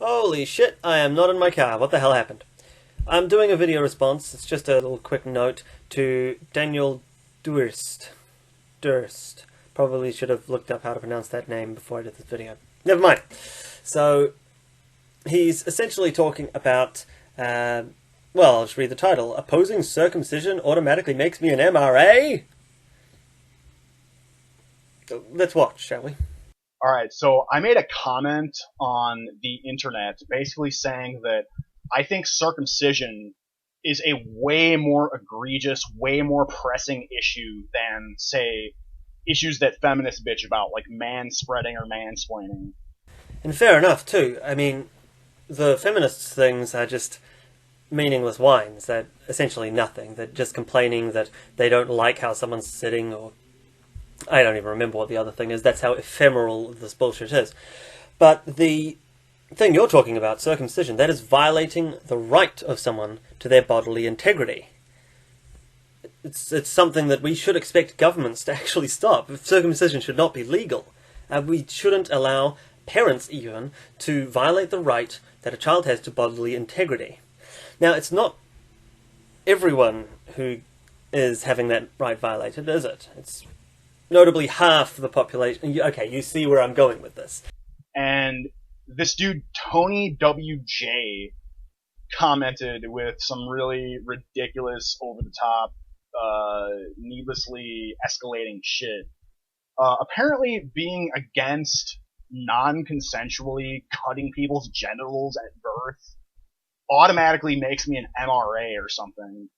Holy shit, I am not in my car. What the hell happened? I'm doing a video response. It's just a little quick note to Daniel Durst. Durst. Probably should have looked up how to pronounce that name before I did this video. Never mind. So, he's essentially talking about, well, I'll just read the title. Opposing circumcision automatically makes me an MRA? Let's watch, shall we? Alright, so I made a comment on the internet basically saying that I think circumcision is a way more egregious, way more pressing issue than, say, issues that feminists bitch about, like man-spreading or mansplaining. And fair enough, too. I mean, the feminists' things are just meaningless whines. They're essentially nothing. They're just complaining that they don't like how someone's sitting, or I don't even remember what the other thing is. That's how ephemeral this bullshit is. But the thing you're talking about, circumcision, that is violating the right of someone to their bodily integrity. It's something that we should expect governments to actually stop. Circumcision should not be legal. We shouldn't allow parents even to violate the right that a child has to bodily integrity. Now, it's not everyone who is having that right violated, is it? It's notably half the population. Okay, you see where I'm going with this. And this dude, Tony WJ, commented with some really ridiculous, over-the-top, needlessly escalating shit. Apparently being against non-consensually cutting people's genitals at birth automatically makes me an MRA or something.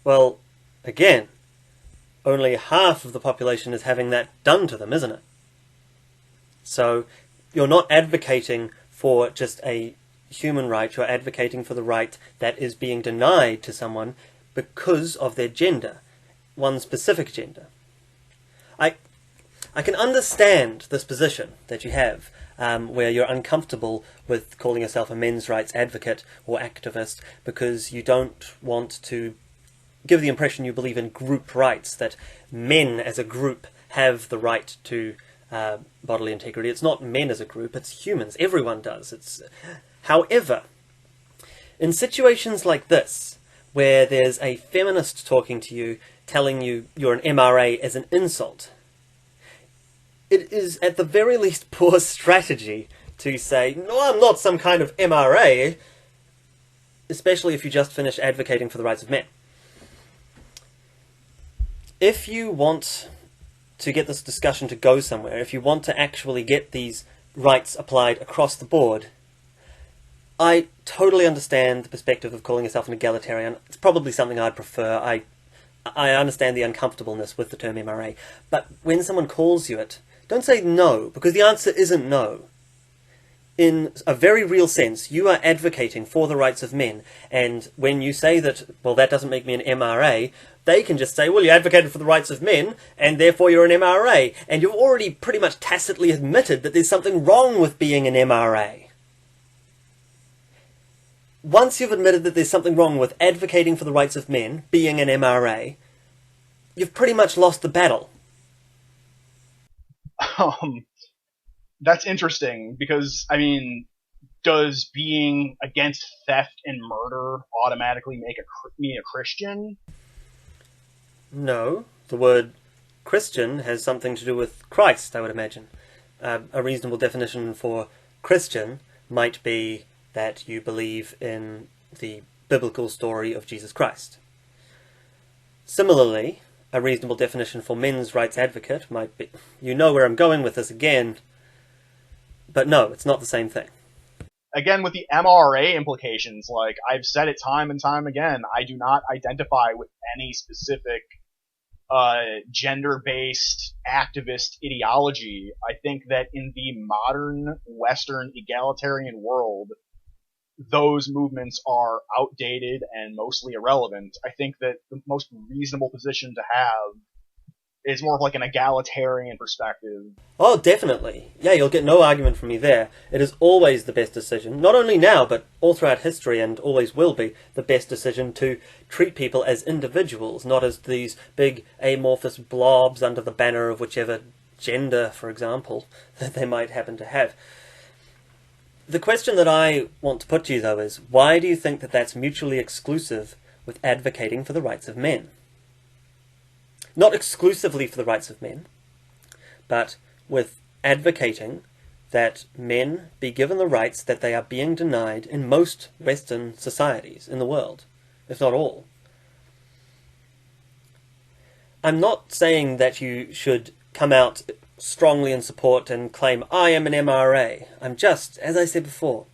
Well, again, only half of the population is having that done to them, isn't it? So, you're not advocating for just a human right, you're advocating for the right that is being denied to someone because of their gender, one specific gender. I can understand this position that you have, where you're uncomfortable with calling yourself a men's rights advocate or activist because you don't want to give the impression you believe in group rights, that men as a group have the right to bodily integrity. It's not men as a group, it's humans. Everyone does. However, in situations like this, where there's a feminist talking to you, telling you you're an MRA as an insult, it is at the very least poor strategy to say, no, I'm not some kind of MRA, especially if you just finished advocating for the rights of men. If you want to get this discussion to go somewhere, if you want to actually get these rights applied across the board, I totally understand the perspective of calling yourself an egalitarian. It's probably something I'd prefer. I understand the uncomfortableness with the term MRA. But when someone calls you it, don't say no, because the answer isn't no. In a very real sense, you are advocating for the rights of men, and when you say that, well, that doesn't make me an MRA, they can just say, well, you advocated for the rights of men, and therefore you're an MRA, and you've already pretty much tacitly admitted that there's something wrong with being an MRA. Once you've admitted that there's something wrong with advocating for the rights of men, being an MRA, you've pretty much lost the battle. That's interesting, because, I mean, does being against theft and murder automatically make me a Christian? No. The word Christian has something to do with Christ, I would imagine. A reasonable definition for Christian might be that you believe in the biblical story of Jesus Christ. Similarly, a reasonable definition for men's rights advocate might be... You know where I'm going with this again, but no, it's not the same thing. Again, with the MRA implications, like, I've said it time and time again, I do not identify with any specific gender-based activist ideology. I think that in the modern Western egalitarian world, those movements are outdated and mostly irrelevant. I think that the most reasonable position to have is more of like an egalitarian perspective. Oh, definitely. Yeah, you'll get no argument from me there. It is always the best decision, not only now, but all throughout history, and always will be, the best decision to treat people as individuals, not as these big amorphous blobs under the banner of whichever gender, for example, that they might happen to have. The question that I want to put to you, though, is why do you think that that's mutually exclusive with advocating for the rights of men? Not exclusively for the rights of men, but with advocating that men be given the rights that they are being denied in most Western societies in the world, if not all. I'm not saying that you should come out strongly in support and claim, I am an MRA. I'm just, as I said before,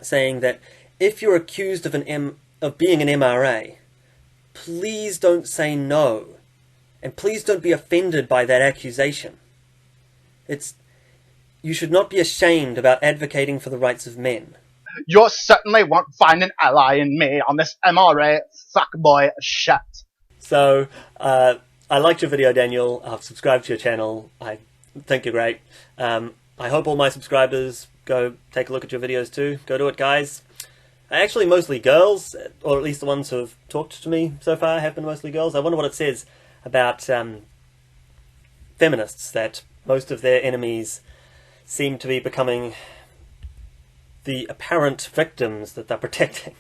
saying that if you're accused of being an MRA, please don't say no. And please don't be offended by that accusation. You should not be ashamed about advocating for the rights of men. You certainly won't find an ally in me on this MRA fuckboy shit. So, I liked your video, Daniel. I've subscribed to your channel. I think you're great. I hope all my subscribers go take a look at your videos too. Go do it, guys. Actually, mostly girls, or at least the ones who have talked to me so far have been mostly girls. I wonder what it says about feminists, that most of their enemies seem to be becoming the apparent victims that they're protecting.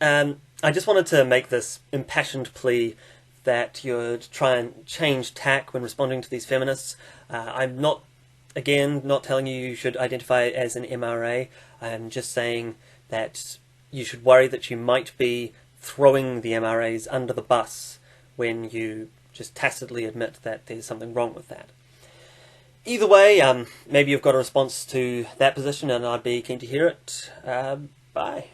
I just wanted to make this impassioned plea that you'd try and change tack when responding to these feminists. I'm not telling you should identify as an MRA. I'm just saying that you should worry that you might be throwing the MRAs under the bus when you just tacitly admit that there's something wrong with that. Either way, maybe you've got a response to that position and I'd be keen to hear it. Bye.